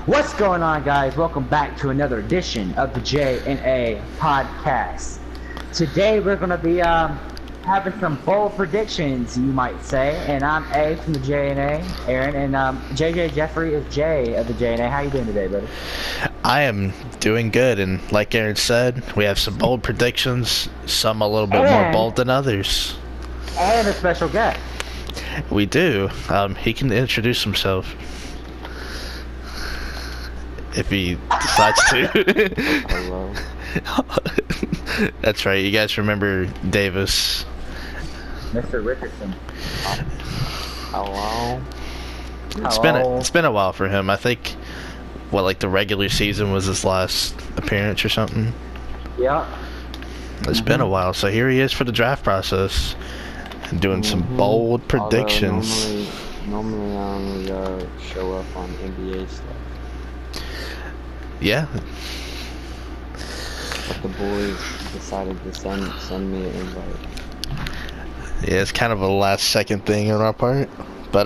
What's going on, guys? Welcome back to another edition of the J&A podcast. Today we're going to be having some bold predictions, you might say. And I'm A from the J&A, Aaron, and JJ Jeffrey is J of the J&A. How you doing today, buddy? I am doing good, and like Aaron said, we have some bold predictions, some a little bit more bold than others. And a special guest. We do. He can introduce himself. If he decides to. Hello. That's right. You guys remember Davis? Mr. Richardson. Hello. It's been a while for him. I think like the regular season was his last appearance or something. Yeah. It's been a while. So here he is for the draft process and doing some bold predictions. Normally I only show up on NBA stuff. Yeah. But the boys decided to send me an invite. Yeah, it's kind of a last second thing on our part. But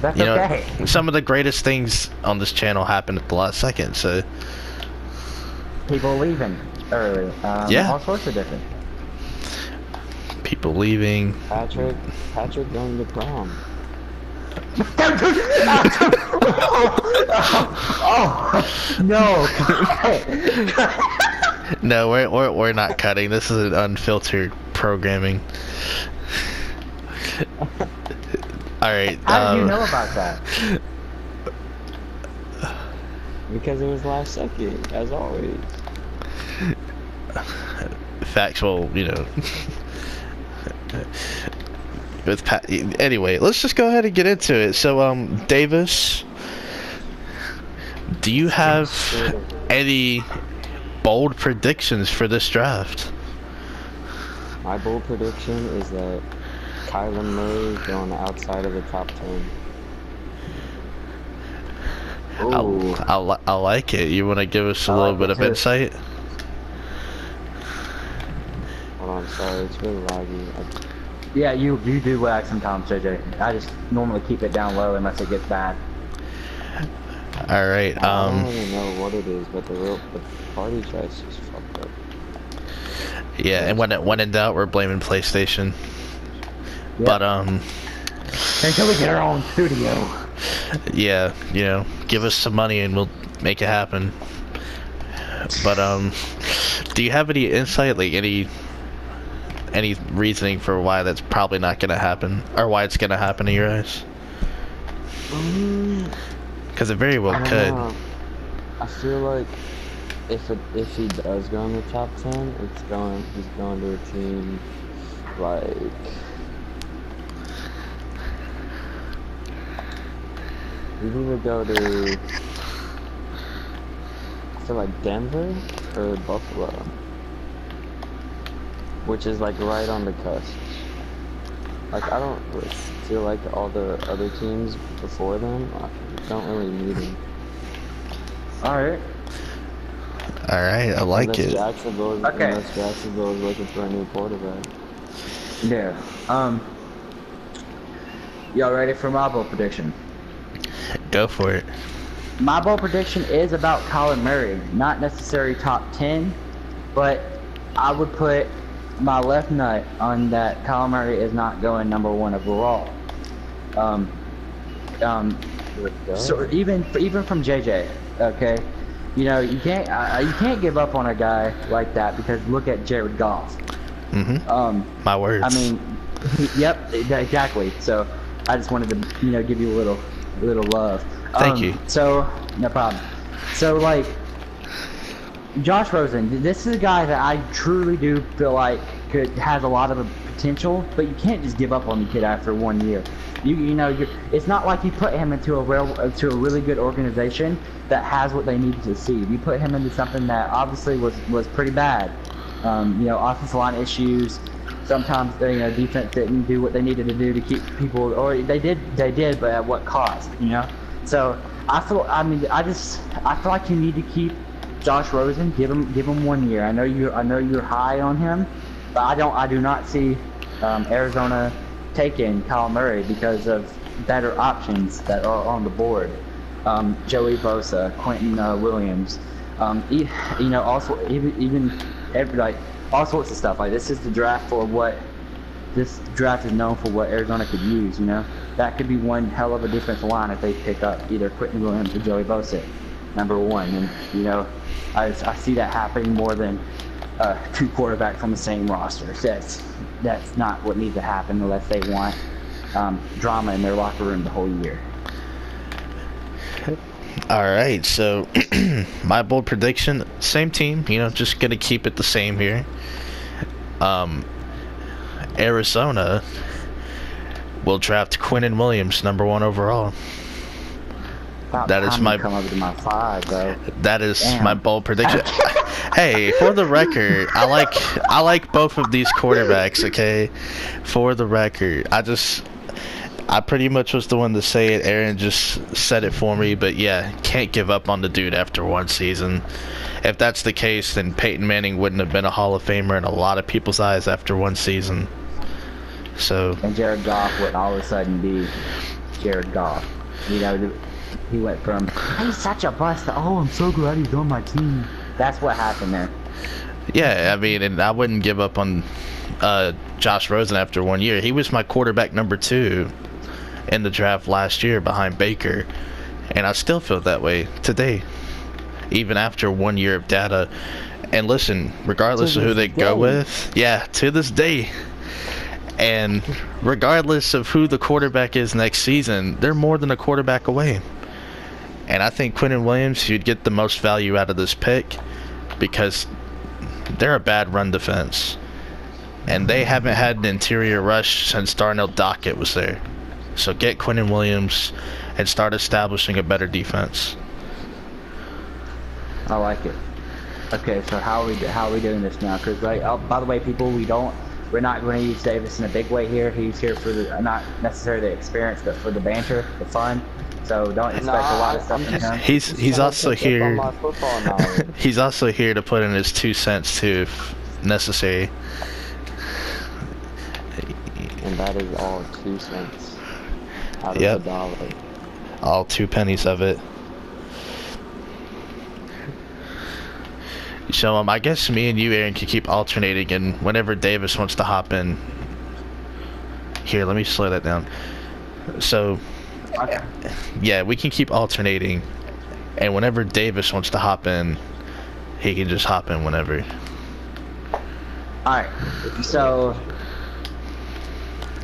That's you know, okay. some of the greatest things on this channel happen at the last second, so People leaving early. Yeah. All sorts of different. people leaving. Patrick going to prom. Oh no! No, we're not cutting. This is an unfiltered programming. All right. How did you know about that? Because it was last second, as always. Factual, Anyway, let's just go ahead and get into it. So, Davis, do you have any bold predictions for this draft? My bold prediction is that Kyler Murray is going outside of the top 10. I like it. You want to give us a little bit of insight? Hold on, sorry, it's really laggy. Yeah, you do lag sometimes, JJ. I just normally keep it down low unless it gets bad. All right. I don't really know what it is, but the party chat's just fucked up. Yeah, and when in doubt, we're blaming PlayStation. Yep. But Until we get our own studio. Yeah, give us some money and we'll make it happen. But do you have any insight, like any reasoning for why that's probably not gonna happen, or why it's gonna happen in your eyes? Because it very well could. I feel like if he does go in the top 10, he's going to a team like he'd either go to, I feel like Denver or Buffalo, which is like right on the cusp. Like I don't really feel like all the other teams before them don't really need him. Alright. I like Unless it. Unless Jacksonville is looking for a new quarterback. Yeah. Y'all ready for my bold prediction? Go for it. My bold prediction is about Kyler Murray. Not necessarily top 10, but I would put my left nut on that Kyler Murray is not going number 1 overall. So even from JJ, okay, you can't give up on a guy like that, because look at Jared Goff. My words. I mean, yep, exactly. So I just wanted to give you a little love. Thank you. So no problem. So like Josh Rosen, this is a guy that I truly do feel like has a lot of potential, but you can't just give up on the kid after 1 year. It's not like you put him into a really good organization that has what they needed to see. You put him into something that obviously was pretty bad. Offensive line issues. Sometimes defense didn't do what they needed to do to keep people, or they did, but at what cost? So I feel like you need to keep Josh Rosen. Give him 1 year. I know you're high on him, but I do not see Arizona taking Kyler Murray because of better options that are on the board. Joey Bosa, Quentin Williams, also even like all sorts of stuff. Like this is the draft for what this draft is known for, what Arizona could use. That could be one hell of a defensive line if they pick up either Quentin Williams or Joey Bosa, number one. And I see that happening more than two quarterbacks on the same roster. That's not what needs to happen unless they want drama in their locker room the whole year. Alright, so my bold prediction, same team, just gonna keep it the same here. Arizona will draft Quentin Williams, number 1 overall. That is my come up to my 5, though. That is my bold prediction. Hey, for the record, I like both of these quarterbacks, okay? For the record, I pretty much was the one to say it. Aaron just said it for me, but yeah, can't give up on the dude after one season. If that's the case, then Peyton Manning wouldn't have been a Hall of Famer in a lot of people's eyes after one season. So. And Jared Goff would all of a sudden be Jared Goff. He went from, he's such a bust, to, oh, I'm so glad he's on my team. That's what happened there. Yeah, I mean, and I wouldn't give up on Josh Rosen after 1 year. He was my quarterback number 2 in the draft last year behind Baker, and I still feel that way today, even after 1 year of data. And listen, regardless of who they go with, yeah, to this day, and regardless of who the quarterback is next season, they're more than a quarterback away. And I think Quentin Williams, you'd get the most value out of this pick because they're a bad run defense, and they haven't had an interior rush since Darnell Dockett was there. So get Quentin Williams and start establishing a better defense. I like it. Okay, so how are we doing this now? Because by the way, people, we're not going to use Davis in a big way here. He's here for not necessarily the experience, but for the banter, the fun. So don't expect a lot of stuff from him. He's also here. He's also here to put in his 2 cents too, if necessary. And that is all 2 cents. Out Yep. of the dollar. All 2 pennies of it. So I guess me and you, Aaron, can keep alternating, and whenever Davis wants to hop in. Here, let me slow that down. So, Okay. yeah, we can keep alternating, and whenever Davis wants to hop in, he can just hop in whenever. Alright, so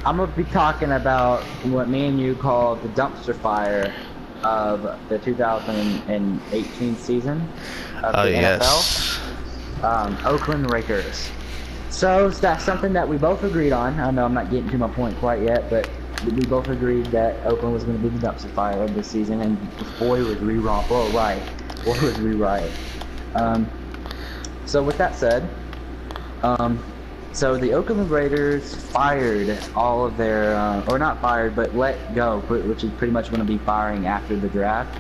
I'm going to be talking about what me and you call the dumpster fire of the 2018 season of the yes. NFL. Oakland Raiders. So that's something that we both agreed on. I know I'm not getting to my point quite yet, but we both agreed that Oakland was going to be the dumpster fire of this season, and boy was we wrong. Boy was we right. So with that said, so the Oakland Raiders fired all of their, or not fired, but let go, which is pretty much going to be firing after the draft,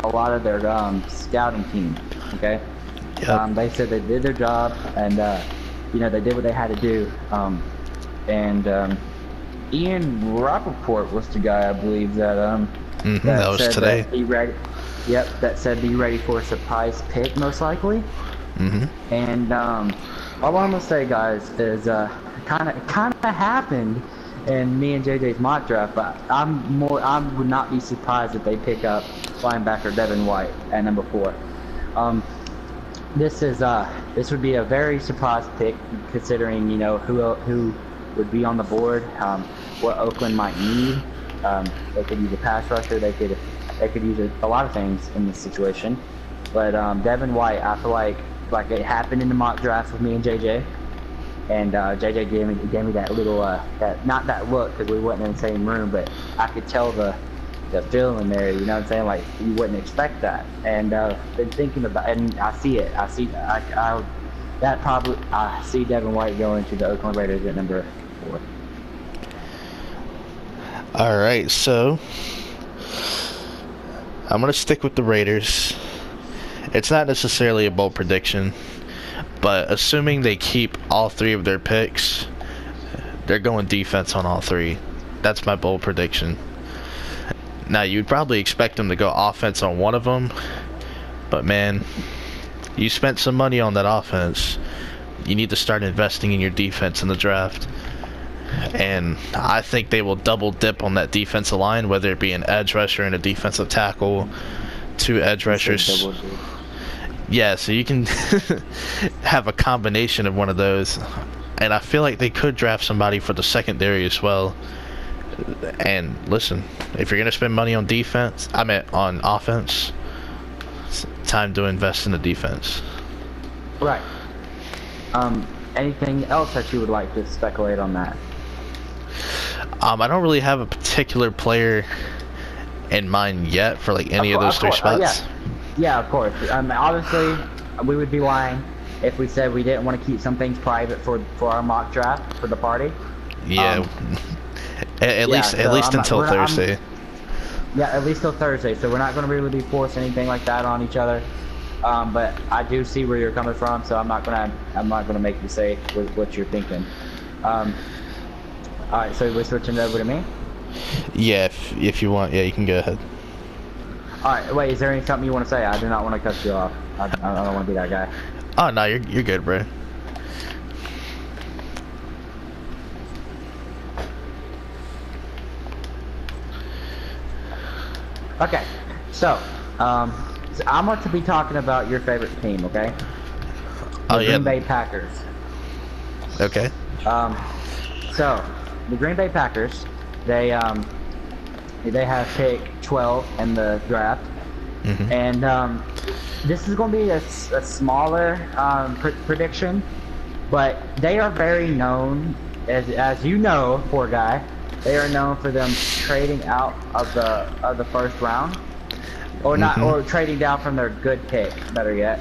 a lot of their scouting team. Okay. Yep. They said they did their job, and they did what they had to do. Ian Rappaport was the guy, I believe, that that was said today. That be ready. Yep, that said be ready for a surprise pick, most likely. And all I'm gonna say, guys, is kind of happened in me and JJ's mock draft, but I would not be surprised if they pick up linebacker Devin White at number 4. This would be a very surprise pick, considering who would be on the board, what Oakland might need. They could use a pass rusher. They could use a lot of things in this situation. But Devin White, I feel like it happened in the mock draft with me and JJ, and JJ gave me that little not that look because we weren't in the same room, but I could tell the feeling there. You know what I'm saying? Like you wouldn't expect that. And been thinking about, and I see Devin White going to the Oakland Raiders at number 4. All right, so I'm gonna stick with the Raiders. It's not necessarily a bold prediction, but assuming they keep all 3 of their picks, they're going defense on all 3. That's my bold prediction. Now, you'd probably expect them to go offense on one of them, but man, you spent some money on that offense. You need to start investing in your defense in the draft. And I think they will double dip on that defensive line, whether it be an edge rusher and a defensive tackle, 2 edge rushers. Yeah, so you can have a combination of one of those. And I feel like they could draft somebody for the secondary as well. And listen, if you're going to spend money on on offense, it's time to invest in the defense. Right. Anything else that you would like to speculate on that? I don't really have a particular player in mind yet for like any of those 3 spots. Yeah, of course. Obviously, we would be lying if we said we didn't want to keep some things private for our mock draft for the party. Yeah. At least until Thursday. Yeah, at least till Thursday. So we're not going to really be forcing anything like that on each other. But I do see where you're coming from, so I'm not gonna make you say what you're thinking. All right, so we're switching over to me. Yeah, if you want, yeah, you can go ahead. All right, wait, is there something you want to say? I do not want to cut you off. I don't want to be that guy. Oh no, you're good, bro. Okay, so I'm going to be talking about your favorite team, okay? The Green Bay Packers. Okay. So the Green Bay Packers, they have pick 12 in the draft, and this is going to be a smaller prediction, but they are very known, as you know, poor guy. They are known for them trading out of the first round, or not, or trading down from their good pick. Better yet.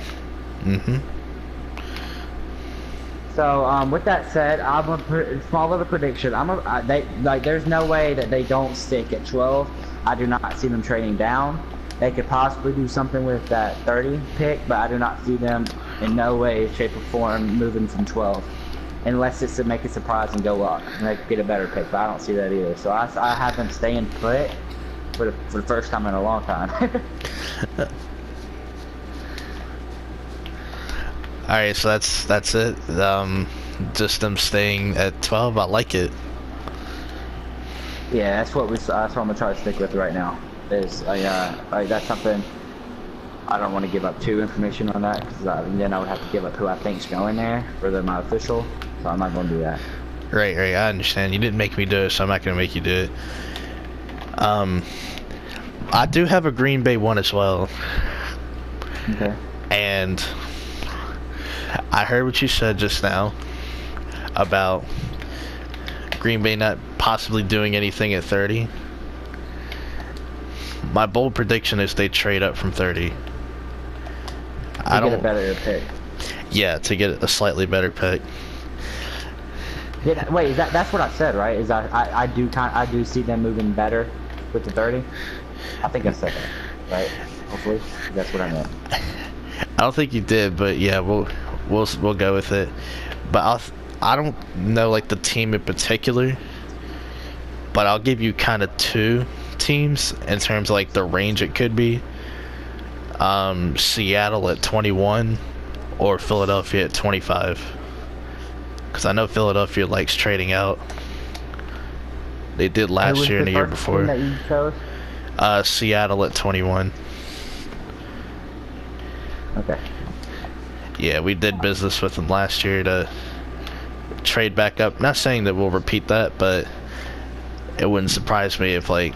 So with that said, I'm a small little prediction. There's no way that they don't stick at 12. I do not see them trading down. They could possibly do something with that 30 pick, but I do not see them in no way, shape, or form moving from 12. Unless it's to make a surprise and go up, and they could get a better pick, but I don't see that either. So I have them staying put for the first time in a long time. All right, so that's it. Just them staying at 12. I like it. Yeah, that's what I'm gonna try to stick with right now. Is that's something I don't want to give up too information on that, because then I would have to give up who I think's going there for my official. So I'm not gonna do that. Right. I understand. You didn't make me do it, so I'm not gonna make you do it. I do have a Green Bay one as well. Okay. And I heard what you said just now about Green Bay not possibly doing anything at 30. My bold prediction is they trade up from 30. To get a better pick. Yeah, to get a slightly better pick. Wait, that's what I said, right? Is I do see them moving better with the 30. I think I said that, right? Hopefully, that's what I meant. I don't think you did, but yeah, we'll go with it. But I don't know like the team in particular, but I'll give you kind of 2 teams in terms of like the range it could be. Seattle at 21 or Philadelphia at 25, because I know Philadelphia likes trading out. They did last year and the year before. That you chose? Seattle at 21. Okay. Yeah, we did business with them last year to trade back up. Not saying that we'll repeat that, but it wouldn't surprise me if like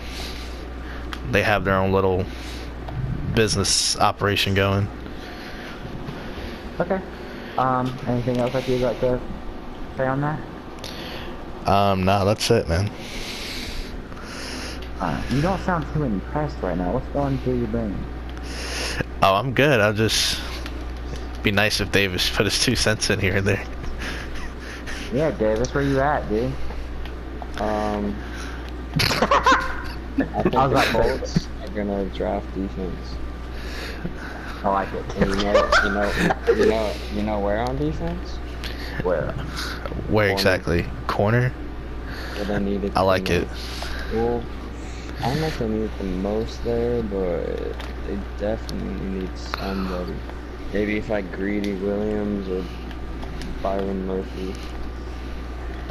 they have their own little business operation going. Okay. Anything else that you'd like to say on that? No, that's it, man. You don't sound too impressed right now. What's going through your brain? Oh, I'm good. I'll just be nice if Davis put his 2 cents in here and there. Yeah, Davis, where you at, dude? I think the Colts are gonna draft defense. I like it. And you know where on defense? Where? Where exactly? Corner? Where they needed. I like it. Cool. I don't know if they need the most there, but they definitely need somebody. Maybe if like Greedy Williams or Byron Murphy.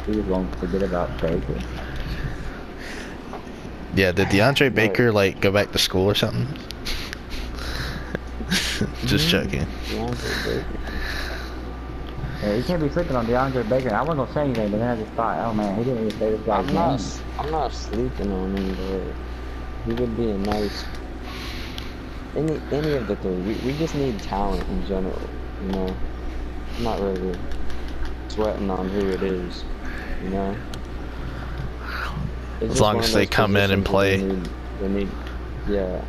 We won't forget about Baker. Yeah, did DeAndre Right. Baker like go back to school or something? Just checking. DeAndre Baker. Yeah, you can't be sleeping on DeAndre Baker. I wasn't gonna say anything, but then I just thought, oh man, he didn't even say this guy's name. I'm not sleeping on him, but he would be a nice. Any of the three. We just need talent in general, you know. I'm not really sweating on who it is, you know. It's As just long one as of they those come in and positions where play. They need, yeah.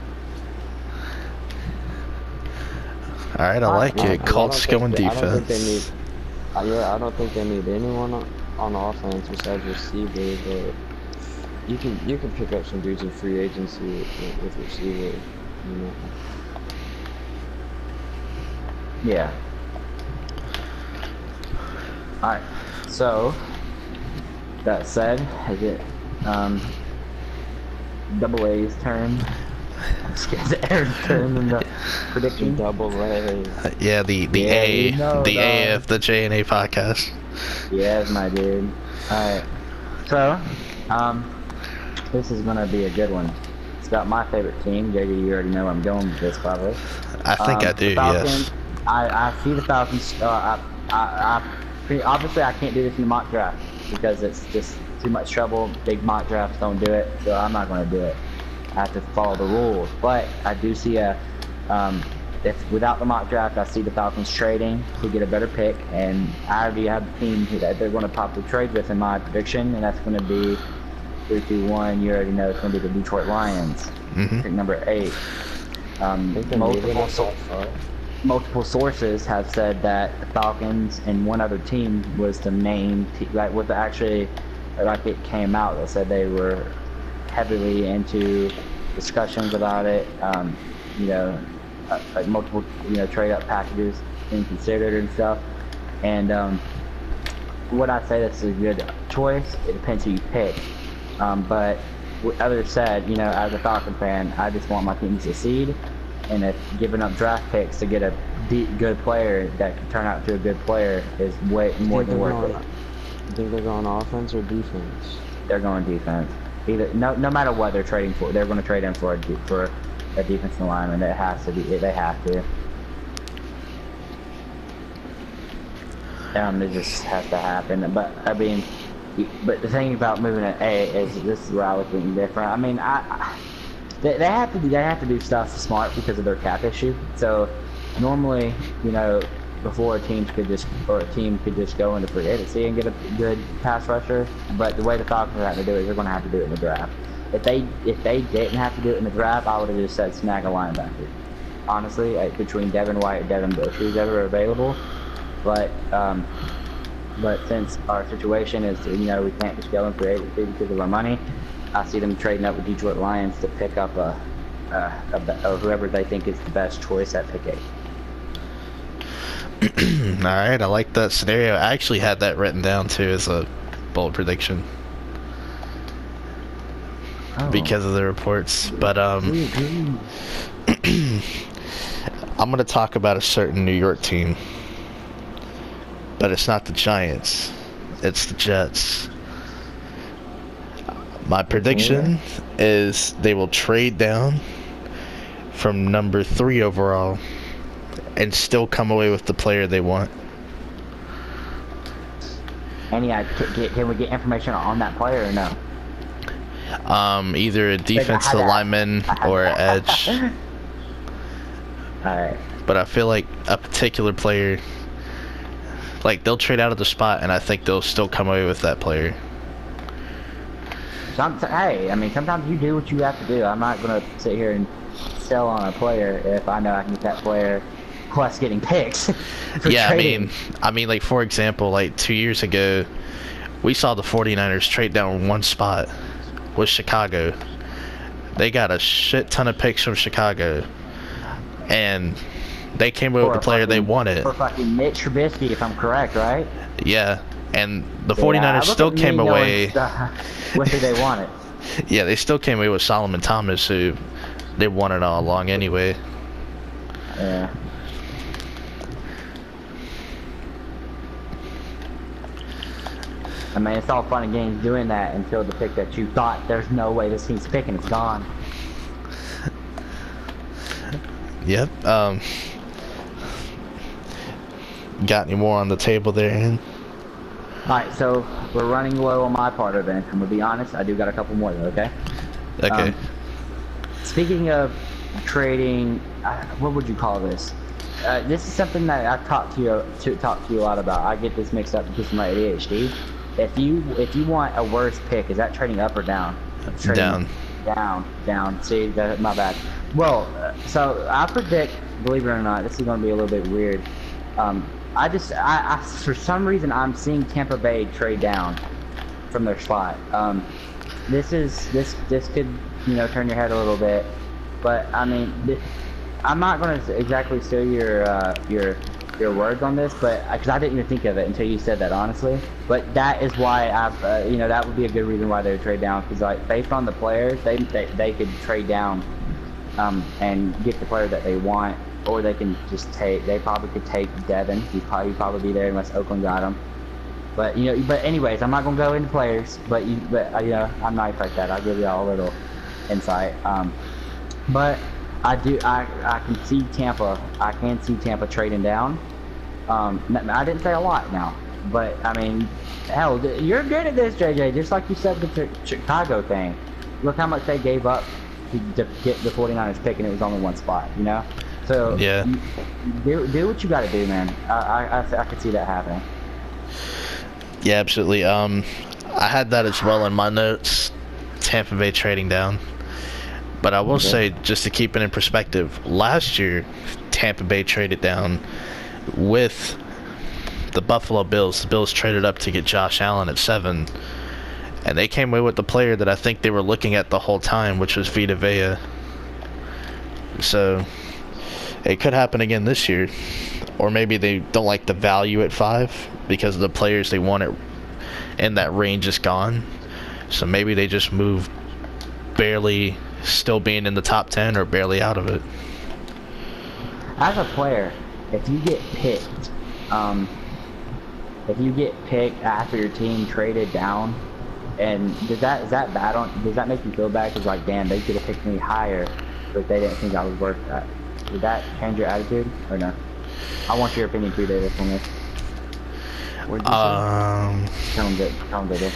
All right, I like it. Colts going defense. I don't think they need. Yeah, I don't think they need anyone on offense besides receiver. But you can pick up some dudes in free agency with receiver. You know. Yeah. Alright. So that said, is it Double A's turn? Is it Aaron's turn in the prediction? Double A. Yeah, the Yeah, A, you know, the dog. AF, the JNA podcast. Yes, my dude. Alright. So, this is gonna be a good one. It's got my favorite team. JD, you already know where I'm going with this, probably. I think I do, The Falcons, yes. I see the Falcons. Obviously, I can't do this in the mock draft because it's just too much trouble. Big mock drafts don't do it, so I'm not going to do it. I have to follow the rules. But I do see if without the mock draft, I see the Falcons trading to get a better pick, and I already have the team that they're going to pop the trade with in my prediction, and that's going to be 3-2-1. You already know it's going to be the Detroit Lions. Pick number 8. Multiple sources have said that the Falcons and one other team was the main like it came out that said they were heavily into discussions about it. Like multiple trade up packages being considered and stuff. And would I say that's a good choice? It depends who you pick. But what others said, as a Falcon fan, I just want my team to succeed. And if giving up draft picks to get a good player that can turn out to a good player is way more than worth it. You think they're going offense or defense? They're going defense. Either no matter what they're trading for, they're going to trade in for a defensive lineman. It has to be. They have to. It just has to happen. But I mean, but the thing about moving to A is this is where I was thinking different. I mean, They have to do stuff smart because of their cap issue. So normally, before a team could just go into free agency and get a good pass rusher. But the way the Falcons have to do it, they're going to have to do it in the draft. If they didn't have to do it in the draft, I would have just said snag a linebacker. Honestly, between Devin White and Devin Bush, who's ever available. But since our situation is, we can't just go in free agency because of our money. I see them trading up with Detroit Lions to pick up whoever they think is the best choice at pick 8. Alright, I like that scenario. I actually had that written down too as a bold prediction. Oh. Because of the reports. But I'm going to talk about a certain New York team. But it's not the Giants. It's the Jets. My prediction is they will trade down from number 3 overall and still come away with the player they want. Can we get information on that player or no? Either a defensive lineman or an edge. Alright. But I feel like a particular player, like they'll trade out of the spot and I think they'll still come away with that player. Hey, I mean, sometimes you do what you have to do. I'm not going to sit here and sell on a player if I know I can get that player plus getting picks. Yeah, trading. I mean, like, for example, like 2 years ago, we saw the 49ers trade down one spot with Chicago. They got a shit ton of picks from Chicago, and they came away with the player they wanted. For fucking Mitch Trubisky, if I'm correct, right? Yeah, and the 49ers still came away. What did they want it? Yeah, they still came away with Solomon Thomas, who they wanted all along anyway. Yeah. I mean, it's all fun and games doing that until the pick that you thought there's no way this team's picking is gone. Yep. Got any more on the table there, Ian? Alright, so we're running low on my part of it. I'm gonna be honest, I do got a couple more though, okay? Okay. Speaking of trading, what would you call this? This is something that I've talked to you a lot about. I get this mixed up because of my ADHD. If you want a worse pick, is that trading up or down? Down. Down. See, my bad. Well, so I predict, believe it or not, this is going to be a little bit weird. I for some reason I'm seeing Tampa Bay trade down from their spot. This could, you know, turn your head a little bit, but I mean, I'm not going to exactly steal your words on this, but because I didn't even think of it until you said that, honestly. But that is why I've, you know, that would be a good reason why they would trade down, because like based on the players, they could trade down, and get the player that they want, or they can just they probably could take Devin. He'd probably be there unless Oakland got him. But you know, but anyways, I'm not gonna go into players, but you know, I'm nice like that. I'll give y'all a little insight. But I can see Tampa. I can see Tampa trading down. I didn't say a lot now, but I mean, hell, you're good at this, JJ. Just like you said with the Chicago thing. Look how much they gave up to get the 49ers pick, and it was only one spot. You know, so yeah, do what you got to do, man. I could see that happening. Yeah, absolutely. I had that as well in my notes. Tampa Bay trading down. But I will say, just to keep it in perspective, last year, Tampa Bay traded down with the Buffalo Bills. The Bills traded up to get Josh Allen at 7. And they came away with the player that I think they were looking at the whole time, which was Vita Vea. So, it could happen again this year. Or maybe they don't like the value at 5 because of the players they wanted in that range is gone. So maybe they just move barely still being in the top 10 or barely out of it. As a player, if you get picked after your team traded down, and does that make you feel bad? Because like, damn, they could have picked me higher, but they didn't think I was worth that. Did that change your attitude or no? I want your opinion too, David, on this. What did you say? Tell him, David.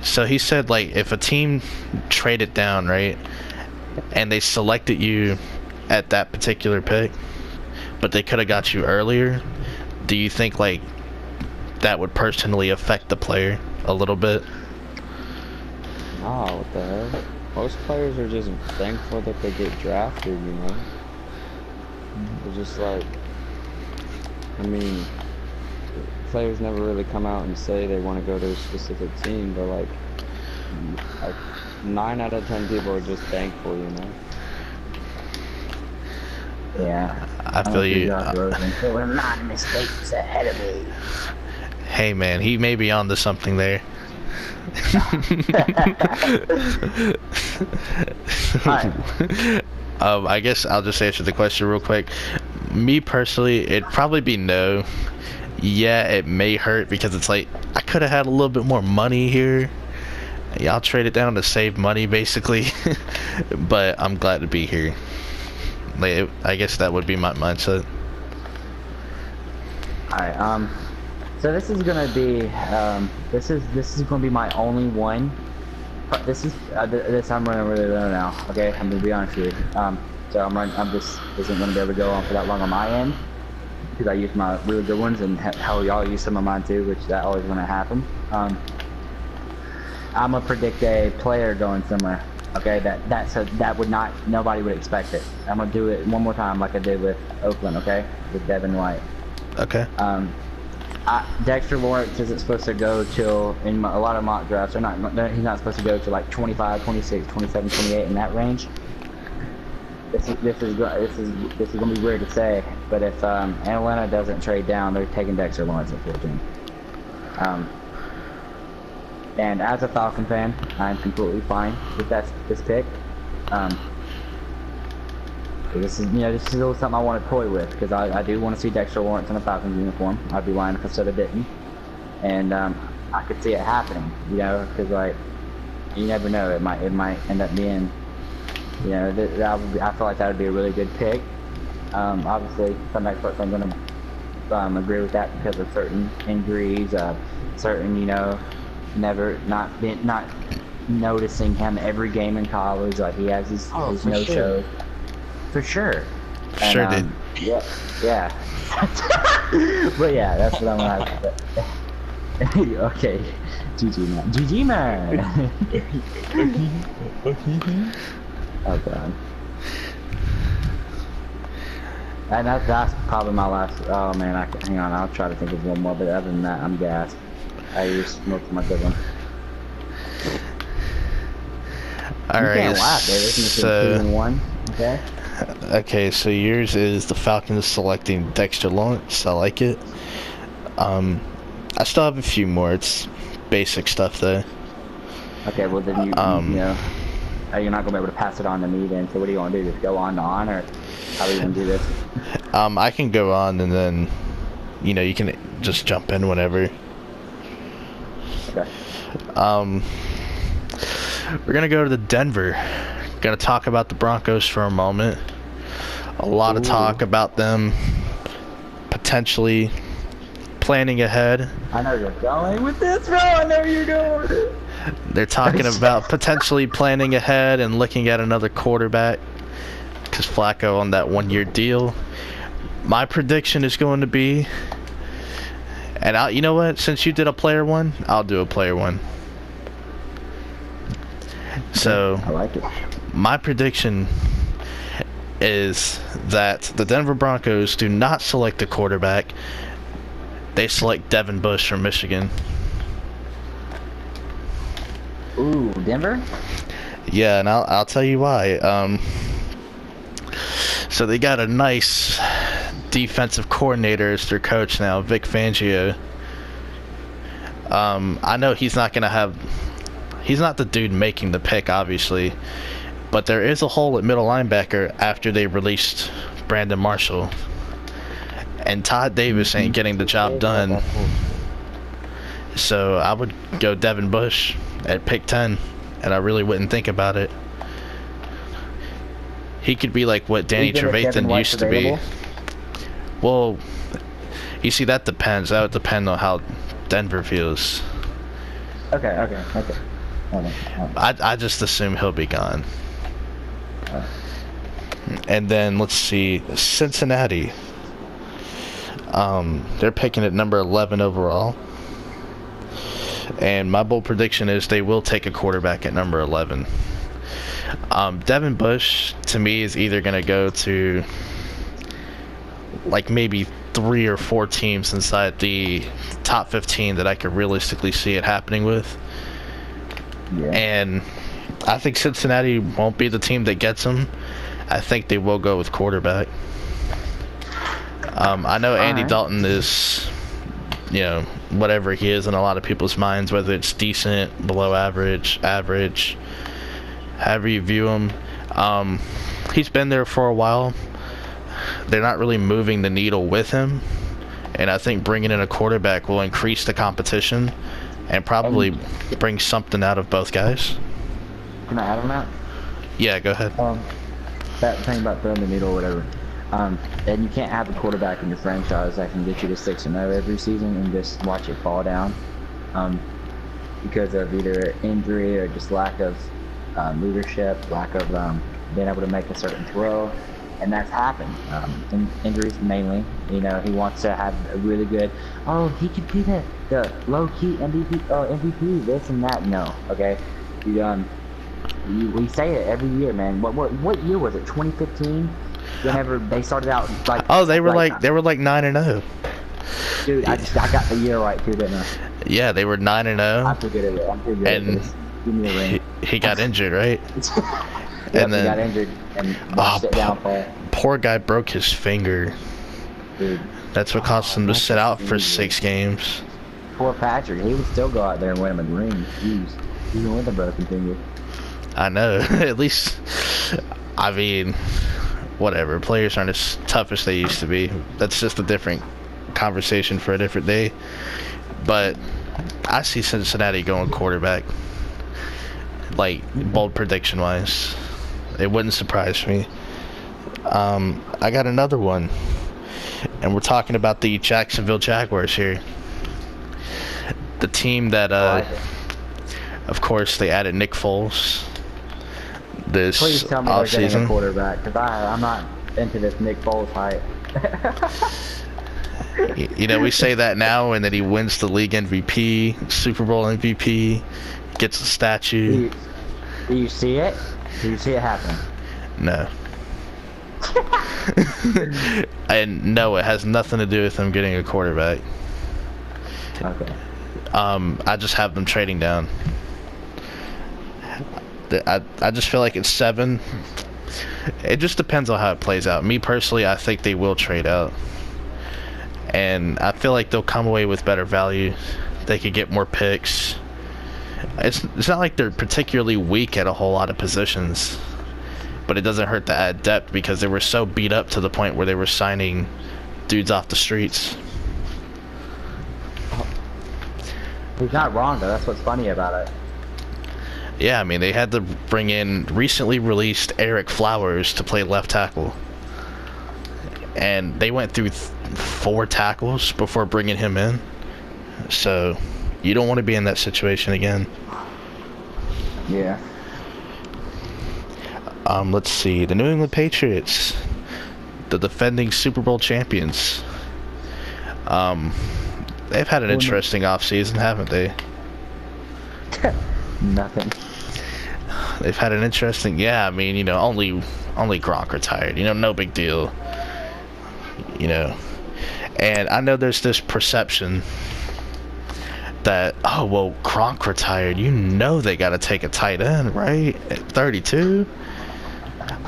So he said, like, if a team traded down, right, and they selected you at that particular pick, but they could have got you earlier, do you think, like, that would personally affect the player a little bit? No, what the hell? Most players are just thankful that they get drafted, you know? They're just like, I mean, players never really come out and say they want to go to a specific team, but like 9 out of 10 people are just thankful, you know? Yeah. I feel you. There were a lot of mistakes ahead of me. Hey man, he may be onto something there. I guess I'll just answer the question real quick. Me personally, it'd probably be no. Yeah, it may hurt because it's like, I could have had a little bit more money here. Y'all traded down to save money, basically. But I'm glad to be here. Like, I guess that would be my mindset. Alright, so this is gonna be, this is gonna be my only one. This I'm running really low now. Okay, I'm gonna be honest with you. So isn't gonna be able to go on for that long on my end, because I use my really good ones, and hell, y'all use some of mine too, which that always gonna happen. I'm gonna predict a player going somewhere. Okay, that would not, nobody would expect it. I'm gonna do it one more time like I did with Oakland. Okay, with Devin White. Okay. Dexter Lawrence isn't supposed to go till, in a lot of mock drafts, he's not supposed to go to like 25, 26, 27, 28 in that range. This is gonna be weird to say, but if Atlanta doesn't trade down, they're taking Dexter Lawrence at 14. And as a Falcon fan, I'm completely fine with this pick. This is this is a little something I want to toy with because I do want to see Dexter Lawrence in a Falcons uniform. I'd be lying if I said I didn't. And I could see it happening, because like you never know, it might end up being, I feel like that would be a really good pick. Obviously, some experts aren't going to agree with that because of certain injuries, certain not noticing him every game in college, like he has his no show. For sure. And, Sure did. Yeah. But yeah, that's what I'm gonna have to say. Okay. GG man. Oh god. And that's probably my last. Oh man, hang on. I'll try to think of one more. But other than that, I'm gassed. I used most of my good ones. All right. Can't laugh, David. It's 2 and 1. Okay. Okay, so yours is the Falcons selecting Dexter Lawrence. I like it. I still have a few more. It's basic stuff though. Okay, well then you're not gonna be able to pass it on to me then. So what do you want to do? Just go on to on, or how do you want to do this? I can go on and then, you can just jump in whenever. Okay. We're gonna go to the Denver. Gonna talk about the Broncos for a moment. A lot of talk about them potentially planning ahead. I know you're going with this, bro. I know you're going with it. They're talking about potentially planning ahead and looking at another quarterback because Flacco on that 1-year deal. My prediction is going to be, and you know what? Since you did a player one, I'll do a player one. So I like it. my prediction is that the Denver Broncos do not select a quarterback. They select Devin Bush from Michigan. Ooh, Denver? Yeah, and I'll tell you why. So they got a nice defensive coordinator as their coach now, Vic Fangio. I know he's not the dude making the pick, obviously, but there is a hole at middle linebacker after they released Brandon Marshall. And Todd Davis ain't getting the job done. So I would go Devin Bush at pick 10, and I really wouldn't think about it. He could be like what Danny Trevathan used to be. Well, you see, that depends. That would depend on how Denver feels. Okay. I just assume he'll be gone. And then let's see, Cincinnati. They're picking at number 11 overall. And my bold prediction is they will take a quarterback at number 11. Devin Bush, to me, is either going to go to like maybe 3 or 4 teams inside the top 15 that I could realistically see it happening with. Yeah. And I think Cincinnati won't be the team that gets him. I think they will go with quarterback. I know Andy Dalton is, whatever he is in a lot of people's minds, whether it's decent, below average, however you view him. He's been there for a while. They're not really moving the needle with him. And I think bringing in a quarterback will increase the competition and probably bring something out of both guys. Can I add on that? Yeah, go ahead. That thing about throwing the needle or whatever. And you can't have a quarterback in your franchise that can get you to 6-0 every season and just watch it fall down because of either injury or just lack of leadership, lack of being able to make a certain throw. And that's happened. Injuries mainly. He wants to have a really good, he could be the low-key MVP, this and that. No, okay? We say it every year, man. What year was it? 2015? Whenever they started out like they were like 9-0. Dude, I got the year right too, didn't I? Yeah, they were 9-0. I'm too good at it. I'm too good at this. Give me a ring. He got injured, right? And then he got injured and watched it downfall. Poor guy broke his finger. Dude. That's what caused him to sit out for 6 games. poor Patrick. He would still go out there and win him a ring. Jeez. Even with a broken finger. I know. At least, I mean, whatever. Players aren't as tough as they used to be. That's just a different conversation for a different day. But I see Cincinnati going quarterback. Like, bold prediction-wise. It wouldn't surprise me. I got another one. And we're talking about the Jacksonville Jaguars here. The team that, of course, they added Nick Foles this Please tell me they're getting a offseason. quarterback, because I'm not into this Nick Foles hype. You know, we say that now, and then he wins the league MVP, Super Bowl MVP, gets a statue. Do you see it? Do you see it happen? No. And no, it has nothing to do with them getting a quarterback. Okay. I just have them trading down. I just feel like it's 7. It just depends on how it plays out. Me personally, I think they will trade out. And I feel like they'll come away with better value. They could get more picks. It's not like they're particularly weak at a whole lot of positions. But it doesn't hurt to add depth because they were so beat up to the point where they were signing dudes off the streets. He's not wrong, though. That's what's funny about it. Yeah, I mean, they had to bring in recently released Eric Flowers to play left tackle. And they went through 4 tackles before bringing him in. So, you don't want to be in that situation again. Yeah. Let's see. The New England Patriots, the defending Super Bowl champions. They've had an interesting offseason, haven't they? Nothing. They've had an interesting, yeah, I mean, you know, only Gronk retired, you know, no big deal, you know. And I know there's this perception that, oh, well, Gronk retired, you know they got to take a tight end, right, at 32?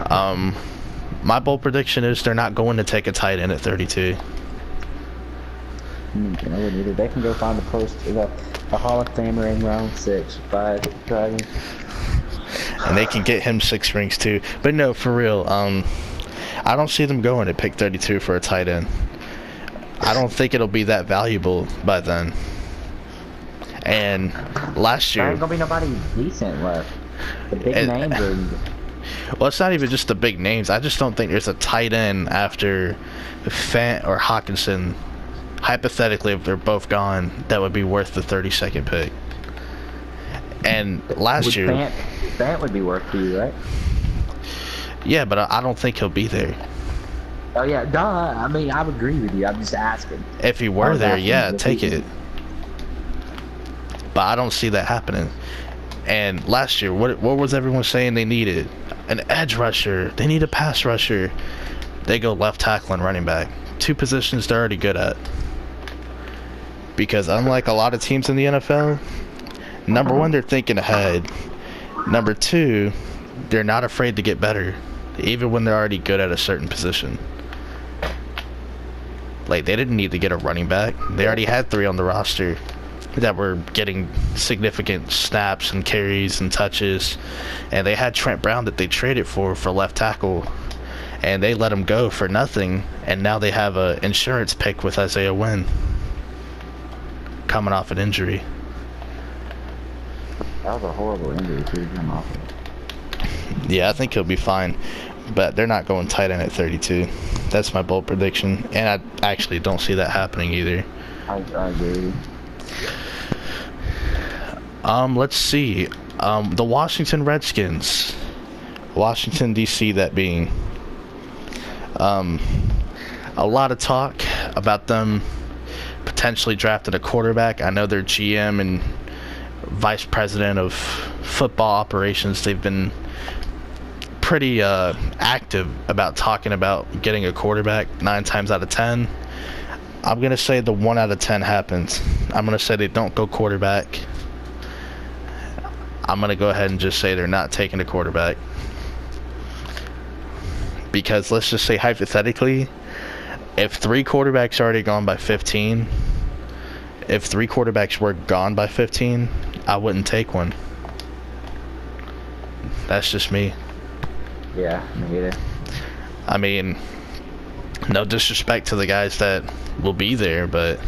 My bold prediction is they're not going to take a tight end at 32. I wouldn't either. They can go find a Hall of Famer in round 6 by driving. And they can get him 6 rings too. But no, for real, I don't see them going at pick 32 for a tight end. I don't think it'll be that valuable by then. And last year, There ain't gonna be nobody decent left. The big names are. well, it's not even just the big names. I just don't think there's a tight end after Fant or Hawkinson. Hypothetically, if they're both gone, that would be worth the 32nd pick. And last year, Fant would be worth to you, right? yeah, but I don't think he'll be there. Oh yeah, duh. I mean, I would agree with you. I'm just asking. If he I were was there, asking yeah, if take he- it. But I don't see that happening. And last year, what was everyone saying they needed? An edge rusher. They need a pass rusher. They go left tackle and running back. 2 positions they're already good at. Because unlike a lot of teams in the NFL, number 1, they're thinking ahead. Number 2, they're not afraid to get better, even when they're already good at a certain position. Like, they didn't need to get a running back. They already had 3 on the roster that were getting significant snaps and carries and touches. And they had Trent Brown that they traded for left tackle. And they let him go for nothing. And now they have an insurance pick with Isaiah Wynn coming off an injury. That was a horrible injury too. Come off of. Yeah, I think he'll be fine. But they're not going tight end at 32. That's my bold prediction. And I actually don't see that happening either. I agree. Let's see. The Washington Redskins. Washington, D.C., that being. A lot of talk about them potentially drafting a quarterback. I know their GM and vice president of football operations, they've been pretty active about talking about getting a quarterback 9 times out of 10. I'm going to say the 1 out of 10 happens. I'm going to say they don't go quarterback. I'm going to go ahead and just say they're not taking a quarterback. Because let's just say hypothetically, if 3 quarterbacks are already gone by 15, If 3 quarterbacks were gone by 15, I wouldn't take one. That's just me. Yeah, me either. I mean, no disrespect to the guys that will be there, but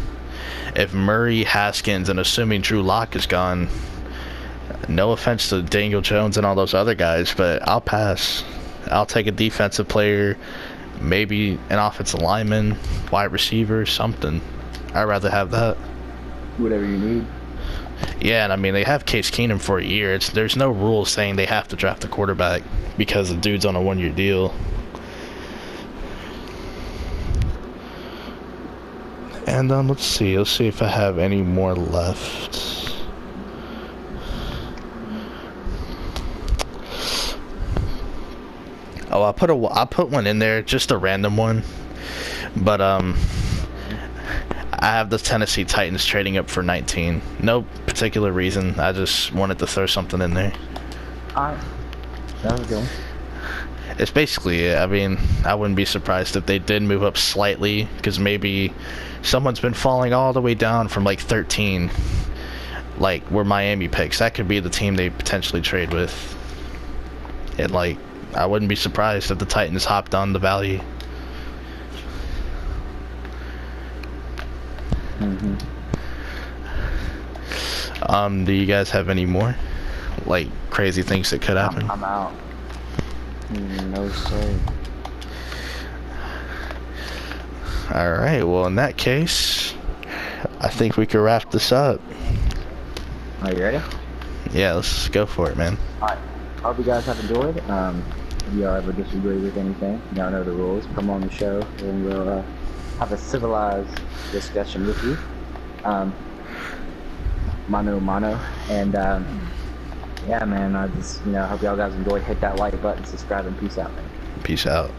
if Murray, Haskins, and assuming Drew Lock is gone, no offense to Daniel Jones and all those other guys, but I'll pass. I'll take a defensive player, maybe an offensive lineman, wide receiver, something. I'd rather have that. Whatever you need. Yeah, and I mean, they have Case Keenum for a year. There's no rule saying they have to draft a quarterback because the dude's on a 1-year deal. And let's see if I have any more left. Oh, I put one in there, just a random one. But I have the Tennessee Titans trading up for 19. No particular reason. I just wanted to throw something in there. Alright. That was good. It's basically it. I mean, I wouldn't be surprised if they did move up slightly, because maybe someone's been falling all the way down from like 13, like where Miami picks. That could be the team they potentially trade with. And like, I wouldn't be surprised if the Titans hopped on the value. Do you guys have any more, like, crazy things that could happen? I'm out. No, sir. Alright, well, in that case, I think we could wrap this up. Are you ready? Yeah, let's go for it, man. Alright. Hope you guys have enjoyed. If you ever disagree with anything, you don't know the rules, come on the show and we'll have a civilized discussion with you. Mano a mano. And yeah, man, I just, hope y'all guys enjoyed. Hit that like button, subscribe, and peace out, man. Peace out.